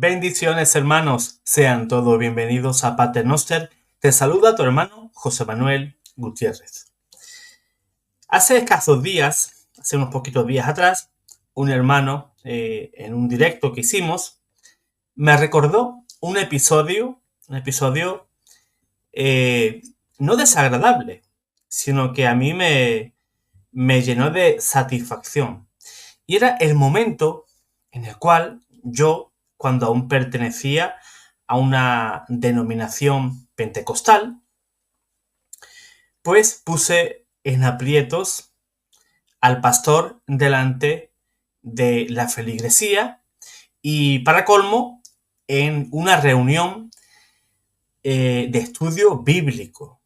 Bendiciones, hermanos. Sean todos bienvenidos a Pater Noster. Te saluda tu hermano José Manuel Gutiérrez. Hace escasos días, hace unos poquitos días atrás, un hermano, en un directo que hicimos, me recordó un episodio no desagradable, sino que a mí me llenó de satisfacción. Y era el momento en el cual yo, cuando aún pertenecía a una denominación pentecostal, pues puse en aprietos al pastor delante de la feligresía y, para colmo, en una reunión de estudio bíblico.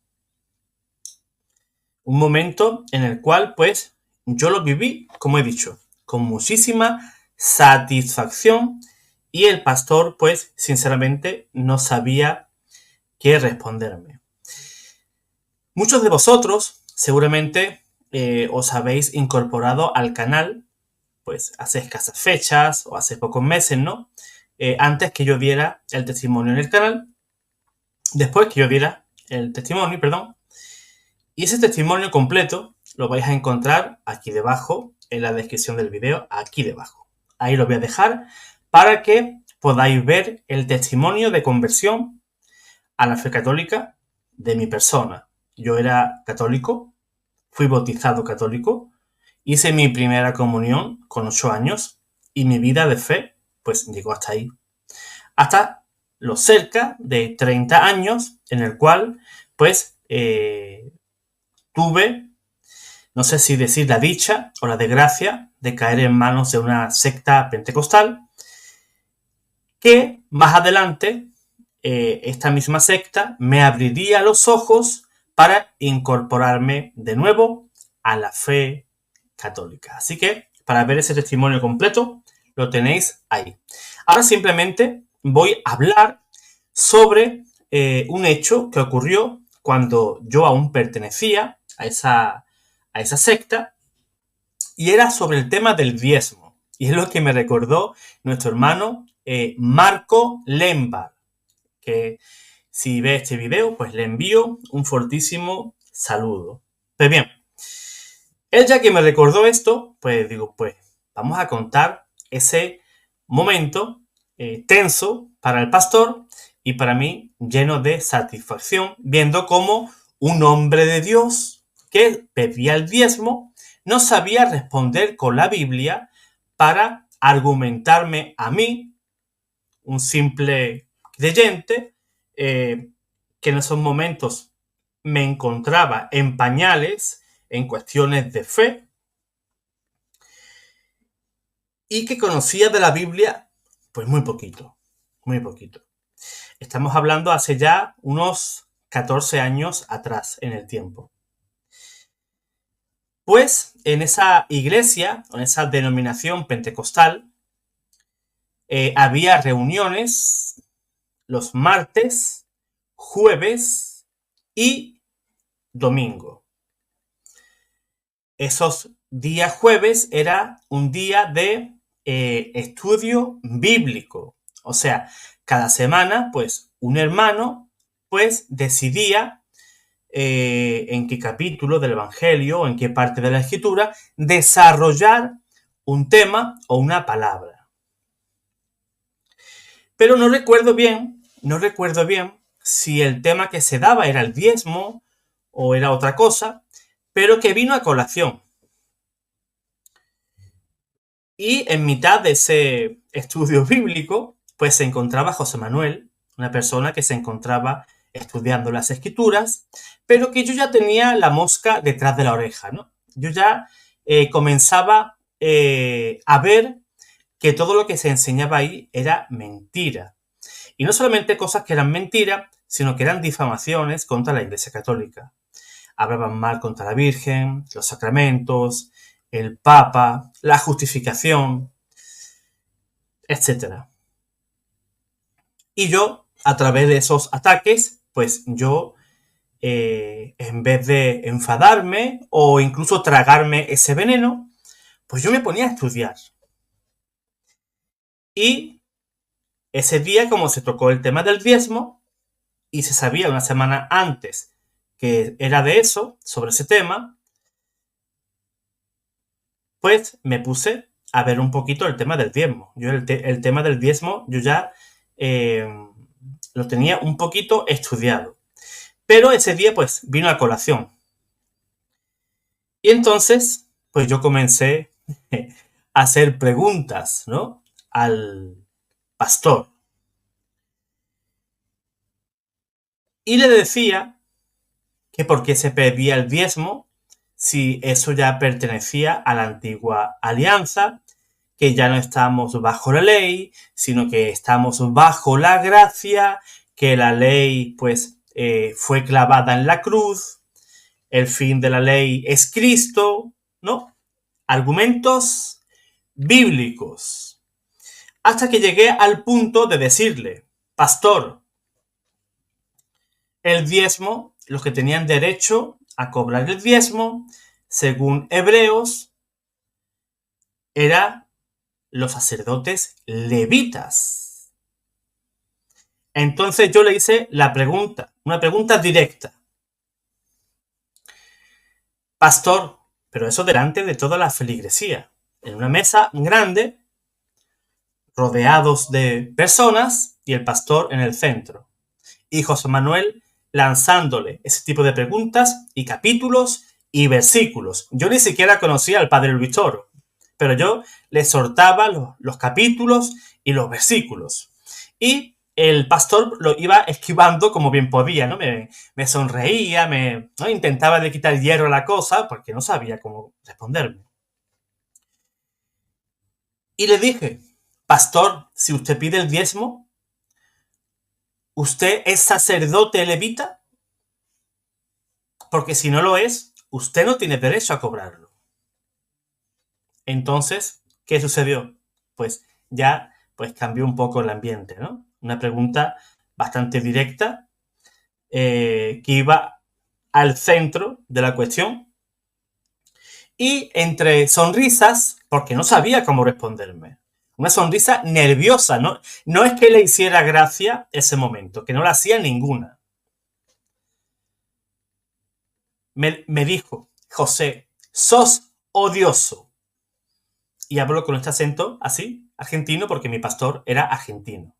Un momento en el cual, pues, yo lo viví, como he dicho, con muchísima satisfacción, y el pastor, pues, sinceramente, no sabía qué responderme. Muchos de vosotros, seguramente, os habéis incorporado al canal, pues, hace escasas fechas o hace pocos meses, ¿no? Antes que yo diera el testimonio en el canal, después que yo diera el testimonio, y ese testimonio completo lo vais a encontrar aquí debajo, en la descripción del video, aquí debajo. Ahí lo voy a dejar para que podáis ver el testimonio de conversión a la fe católica de mi persona. Yo era católico, fui bautizado católico, hice mi primera comunión con 8 años y mi vida de fe pues llegó hasta ahí. Hasta los cerca de 30 años en el cual pues tuve, no sé si decir la dicha o la desgracia, de caer en manos de una secta pentecostal que más adelante esta misma secta me abriría los ojos para incorporarme de nuevo a la fe católica. Así que para ver ese testimonio completo lo tenéis ahí. Ahora simplemente voy a hablar sobre un hecho que ocurrió cuando yo aún pertenecía a esa secta, y era sobre el tema del diezmo. Y es lo que me recordó nuestro hermano Marco Lembar, que si ve este video, pues le envío un fortísimo saludo. Pues bien, él, ya que me recordó esto, pues digo, pues vamos a contar ese momento tenso para el pastor y para mí lleno de satisfacción, viendo cómo un hombre de Dios que pedía el diezmo no sabía responder con la Biblia para argumentarme a mí, un simple creyente, que en esos momentos me encontraba en pañales en cuestiones de fe y que conocía de la Biblia pues muy poquito. Estamos hablando hace ya unos 14 años atrás en el tiempo. Pues en esa iglesia, en esa denominación pentecostal, había reuniones los martes, jueves y domingo. Esos días jueves era un día de estudio bíblico. O sea, cada semana, pues, un hermano, pues, decidía en qué capítulo del Evangelio o en qué parte de la Escritura desarrollar un tema o una palabra. Pero no recuerdo bien si el tema que se daba era el diezmo o era otra cosa, pero que vino a colación. Y en mitad de ese estudio bíblico, pues se encontraba José Manuel, una persona que se encontraba estudiando las Escrituras, pero que yo ya tenía la mosca detrás de la oreja, ¿no? Yo ya comenzaba a ver que todo lo que se enseñaba ahí era mentira. Y no solamente cosas que eran mentiras, sino que eran difamaciones contra la Iglesia Católica. Hablaban mal contra la Virgen, los sacramentos, el Papa, la justificación, etc. Y yo, a través de esos ataques, pues yo, en vez de enfadarme o incluso tragarme ese veneno, pues yo me ponía a estudiar. Y ese día, como se tocó el tema del diezmo y se sabía una semana antes que era de eso, sobre ese tema, pues me puse a ver un poquito el tema del diezmo. Yo el tema del diezmo yo ya lo tenía un poquito estudiado. Pero ese día pues vino a colación. Y entonces pues yo comencé a hacer preguntas, ¿no? Al pastor. Y le decía que por qué se pedía el diezmo si eso ya pertenecía a la antigua alianza, que ya no estamos bajo la ley, sino que estamos bajo la gracia, que la ley pues fue clavada en la cruz, el fin de la ley es Cristo, ¿no? Argumentos bíblicos. Hasta que llegué al punto de decirle, pastor, el diezmo, los que tenían derecho a cobrar el diezmo, según Hebreos, eran los sacerdotes levitas. Entonces yo le hice la pregunta, una pregunta directa. Pastor, pero eso delante de toda la feligresía, en una mesa grande, rodeados de personas y el pastor en el centro. Y José Manuel lanzándole ese tipo de preguntas y capítulos y versículos. Yo ni siquiera conocía al padre Luis Toro, pero yo le soltaba los capítulos y los versículos. Y el pastor lo iba esquivando como bien podía, ¿no? Me sonreía, ¿no? Intentaba de quitar hierro a la cosa porque no sabía cómo responderme. Y le dije, pastor, si usted pide el diezmo, ¿usted es sacerdote levita? Porque si no lo es, usted no tiene derecho a cobrarlo. Entonces, ¿qué sucedió? Pues ya pues cambió un poco el ambiente, ¿no? Una pregunta bastante directa que iba al centro de la cuestión y entre sonrisas, porque no sabía cómo responderme. Una sonrisa nerviosa, ¿no? No es que le hiciera gracia ese momento, que no le hacía ninguna. Me dijo, José, sos odioso. Y hablo con este acento así, argentino, porque mi pastor era argentino.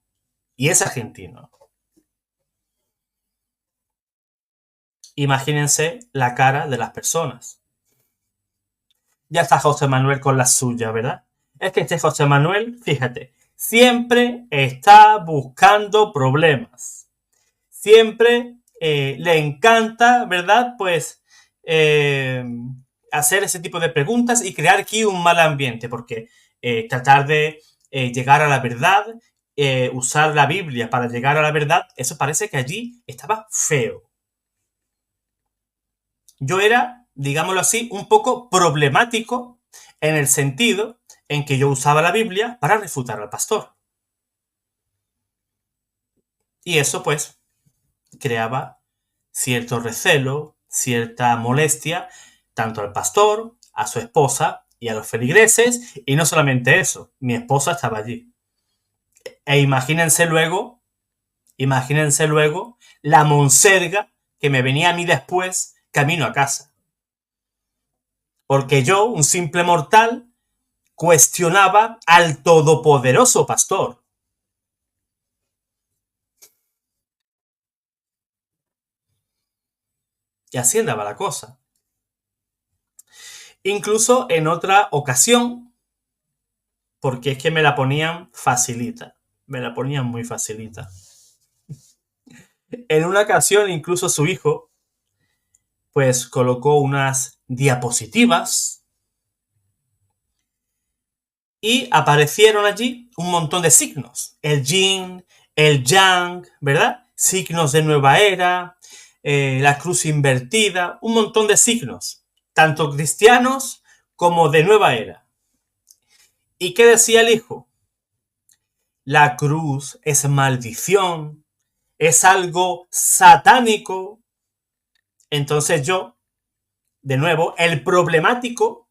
Y es argentino. Imagínense la cara de las personas. Ya está José Manuel con la suya, ¿verdad? Es que este José Manuel, fíjate, siempre está buscando problemas. Siempre le encanta, ¿verdad? Pues hacer ese tipo de preguntas y crear aquí un mal ambiente, porque tratar de llegar a la verdad, usar la Biblia para llegar a la verdad, eso parece que allí estaba feo. Yo era, digámoslo así, un poco problemático en el sentido en que yo usaba la Biblia para refutar al pastor. Y eso, pues, creaba cierto recelo, cierta molestia, tanto al pastor, a su esposa y a los feligreses, y no solamente eso, mi esposa estaba allí. E imagínense luego la monserga que me venía a mí después camino a casa. Porque yo, un simple mortal, cuestionaba al todopoderoso pastor. Y así andaba la cosa. Incluso en otra ocasión, porque es que me la ponían facilita. Me la ponían muy facilita. En una ocasión, incluso su hijo, pues colocó unas diapositivas y aparecieron allí un montón de signos. El yin, el yang, ¿verdad? Signos de nueva era, la cruz invertida, un montón de signos, tanto cristianos como de nueva era. ¿Y qué decía el hijo? La cruz es maldición, es algo satánico. Entonces yo, de nuevo, el problemático,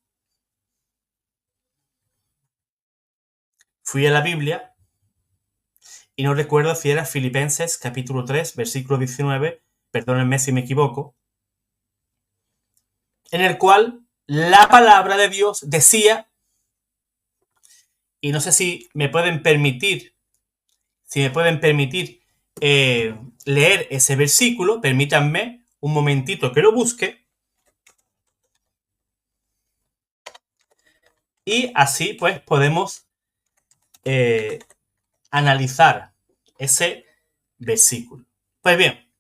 fui a la Biblia y no recuerdo si era Filipenses capítulo 3, versículo 19, perdónenme si me equivoco, en el cual la palabra de Dios decía, y no sé si me pueden permitir leer ese versículo, permítanme un momentito que lo busque, y así pues podemos analizar ese versículo. Pues bien,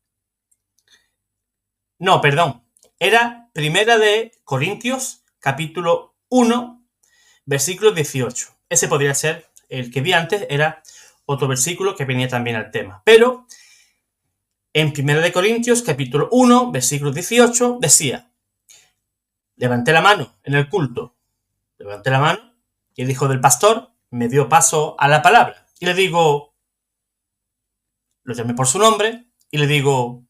no, perdón, era Primera de Corintios, capítulo 1, versículo 18. Ese podría ser el que vi antes, era otro versículo que venía también al tema. Pero en Primera de Corintios, capítulo 1, versículo 18, decía, levanté la mano en el culto, levanté la mano y el hijo del pastor me dio paso a la palabra. Y le digo, lo llamé por su nombre y le digo,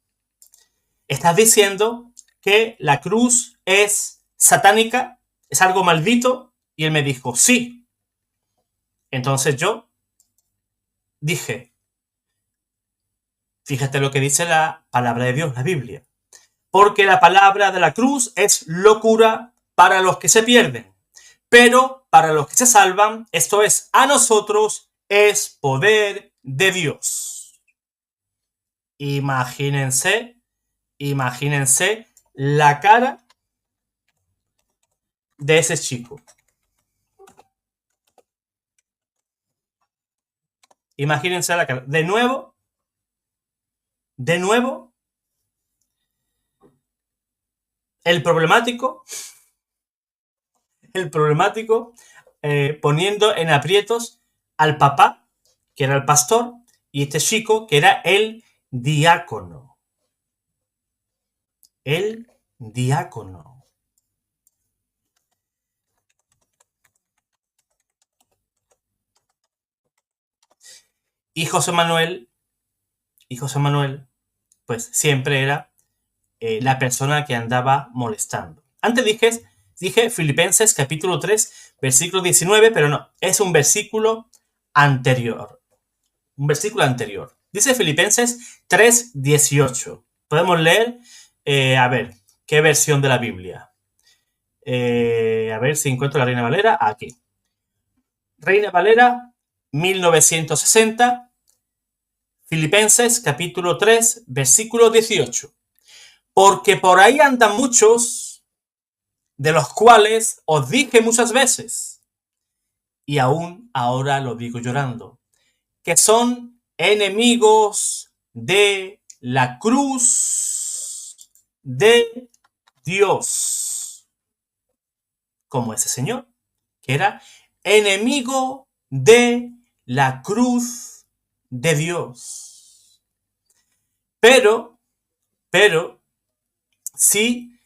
¿estás diciendo que la cruz es satánica? ¿Es algo maldito? Y él me dijo, sí. Entonces yo dije, fíjate lo que dice la palabra de Dios, la Biblia. Porque la palabra de la cruz es locura para los que se pierden, pero para los que se salvan, esto es, a nosotros, es poder de Dios. Imagínense la cara de ese chico. Imagínense la cara. De nuevo, el problemático poniendo en aprietos al papá, que era el pastor, y este chico, que era el diácono. El diácono. Y José Manuel, pues siempre era la persona que andaba molestando. Antes dije Filipenses capítulo 3, versículo 19, pero no, es un versículo anterior. Dice Filipenses 3, 18. Podemos leer, a ver, ¿qué versión de la Biblia? A ver si encuentro la Reina Valera. Aquí. Reina Valera, 1960, Filipenses capítulo 3, versículo 18. Porque por ahí andan muchos, de los cuales os dije muchas veces, y aún ahora lo digo llorando, que son enemigos de la cruz de Dios, como ese señor, que era enemigo de la cruz de Dios. Pero, si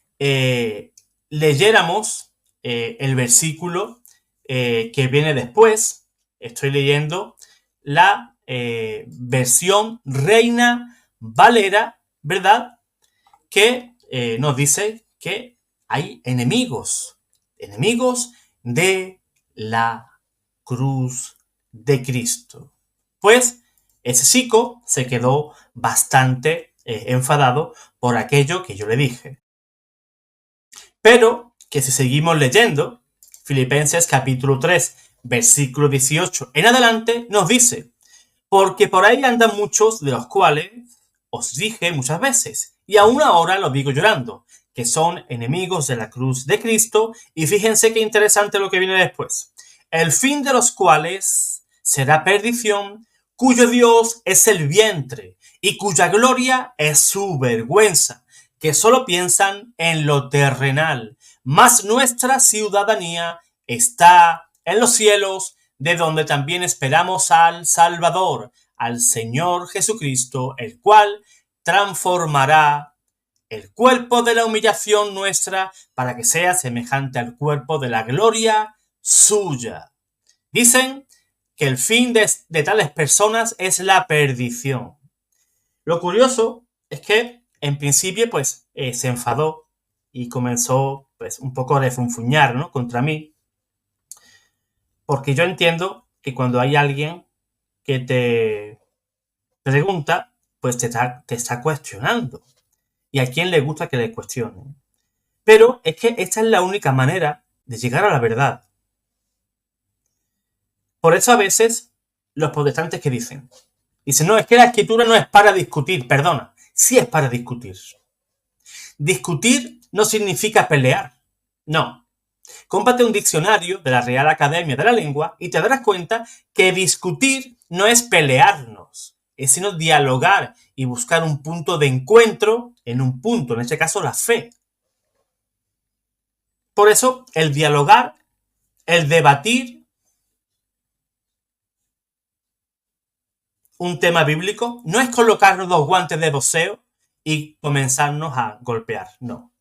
leyéramos el versículo que viene después, estoy leyendo la versión Reina Valera, ¿verdad? Que nos dice que hay enemigos de la cruz de Cristo. Pues ese chico se quedó bastante enfadado por aquello que yo le dije. Pero que si seguimos leyendo, Filipenses capítulo 3, versículo 18 en adelante, nos dice, porque por ahí andan muchos de los cuales os dije muchas veces, y aún ahora lo digo llorando, que son enemigos de la cruz de Cristo, y fíjense qué interesante lo que viene después, el fin de los cuales será perdición, cuyo Dios es el vientre, y cuya gloria es su vergüenza, que solo piensan en lo terrenal, mas nuestra ciudadanía está en los cielos, de donde también esperamos al Salvador, al Señor Jesucristo, el cual transformará el cuerpo de la humillación nuestra para que sea semejante al cuerpo de la gloria suya. Dicen que el fin de tales personas es la perdición. Lo curioso es que en principio pues se enfadó y comenzó pues un poco a refunfuñar, ¿no?, contra mí, porque yo entiendo que cuando hay alguien que te pregunta, pues te está cuestionando. Y a quién le gusta que le cuestionen. Pero es que esta es la única manera de llegar a la verdad. Por eso a veces los protestantes que dicen, no, es que la escritura no es para discutir, perdona, sí es para discutir. Discutir no significa pelear, no. Cómprate un diccionario de la Real Academia de la Lengua y te darás cuenta que discutir no es pelearnos, es sino dialogar y buscar un punto de encuentro en un punto, en este caso la fe. Por eso el dialogar, el debatir un tema bíblico no es colocarnos dos guantes de boxeo y comenzarnos a golpear, no.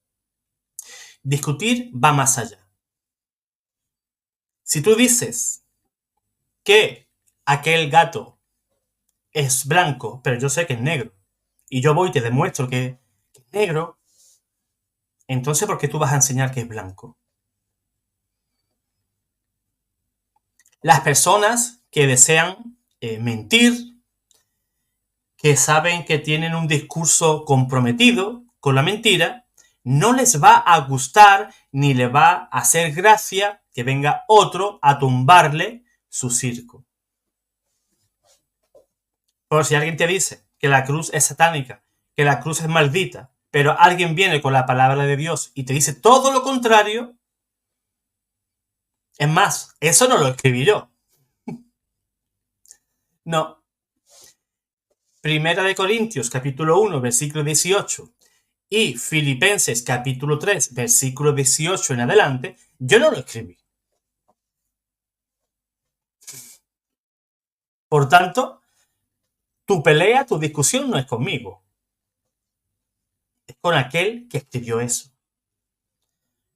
Discutir va más allá. Si tú dices que aquel gato es blanco, pero yo sé que es negro, y yo voy y te demuestro que es negro, entonces ¿por qué tú vas a enseñar que es blanco? Las personas que desean mentir, que saben que tienen un discurso comprometido con la mentira, no les va a gustar ni le va a hacer gracia que venga otro a tumbarle su circo. Pero si alguien te dice que la cruz es satánica, que la cruz es maldita, pero alguien viene con la palabra de Dios y te dice todo lo contrario, es más, eso no lo escribí yo. No. Primera de Corintios, capítulo 1, versículo 18, y Filipenses, capítulo 3, versículo 18 en adelante, yo no lo escribí. Por tanto, tu pelea, tu discusión no es conmigo. Es con aquel que escribió eso.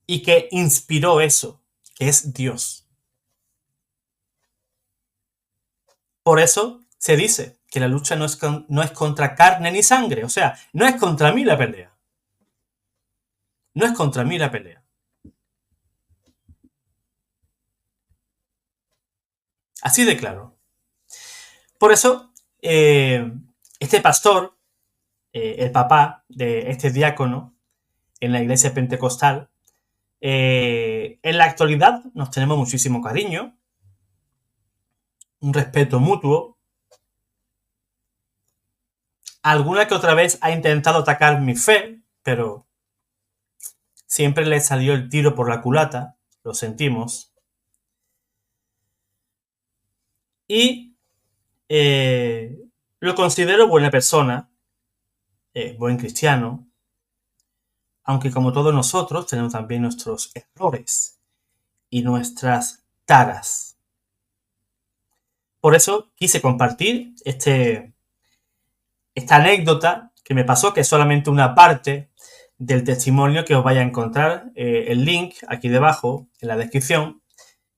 Y que inspiró eso, que es Dios. Por eso se dice que la lucha no es contra carne ni sangre. O sea, no es contra mí la pelea. No es contra mí la pelea. Así de claro. Por eso, este pastor, el papá de este diácono en la iglesia pentecostal, en la actualidad nos tenemos muchísimo cariño, un respeto mutuo. Alguna que otra vez ha intentado atacar mi fe, pero siempre le salió el tiro por la culata, lo sentimos. Y lo considero buena persona, buen cristiano, aunque como todos nosotros tenemos también nuestros errores y nuestras taras. Por eso quise compartir esta anécdota que me pasó, que es solamente una parte del testimonio que os vaya a encontrar, el link aquí debajo en la descripción,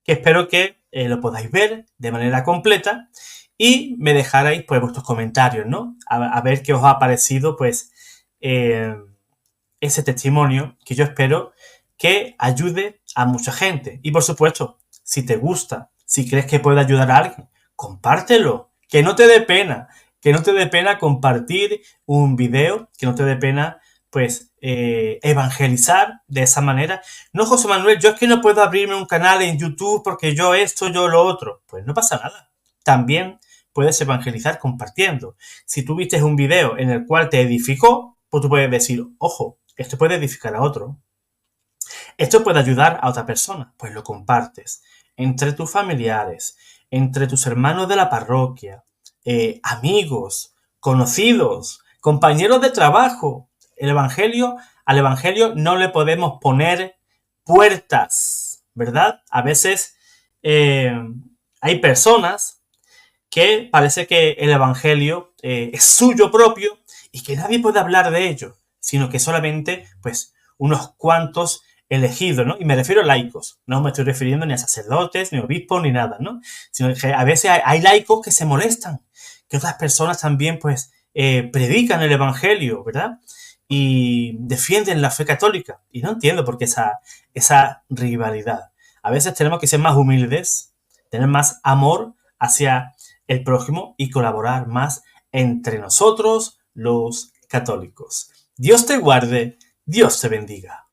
que espero que lo podáis ver de manera completa y me dejarais pues vuestros comentarios, ¿no? A ver qué os ha parecido pues ese testimonio, que yo espero que ayude a mucha gente. Y por supuesto, si te gusta, si crees que puede ayudar a alguien, compártelo, que no te dé pena, que no te dé pena compartir un video, que no te dé pena pues evangelizar de esa manera. No, José Manuel, yo es que no puedo abrirme un canal en YouTube porque yo esto, yo lo otro. Pues no pasa nada. También puedes evangelizar compartiendo. Si tú viste un video en el cual te edificó, pues tú puedes decir, ojo, esto puede edificar a otro. Esto puede ayudar a otra persona. Pues lo compartes entre tus familiares, entre tus hermanos de la parroquia, amigos, conocidos, compañeros de trabajo. Al evangelio no le podemos poner puertas, ¿verdad? A veces hay personas que parece que el evangelio es suyo propio y que nadie puede hablar de ello, sino que solamente pues unos cuantos elegidos, ¿no? Y me refiero a laicos, no me estoy refiriendo ni a sacerdotes, ni obispos, ni nada, ¿no? Sino que a veces hay laicos que se molestan, que otras personas también pues predican el evangelio, ¿verdad? Y defienden la fe católica. Y no entiendo por qué esa rivalidad. A veces tenemos que ser más humildes, tener más amor hacia el prójimo y colaborar más entre nosotros los católicos. Dios te guarde, Dios te bendiga.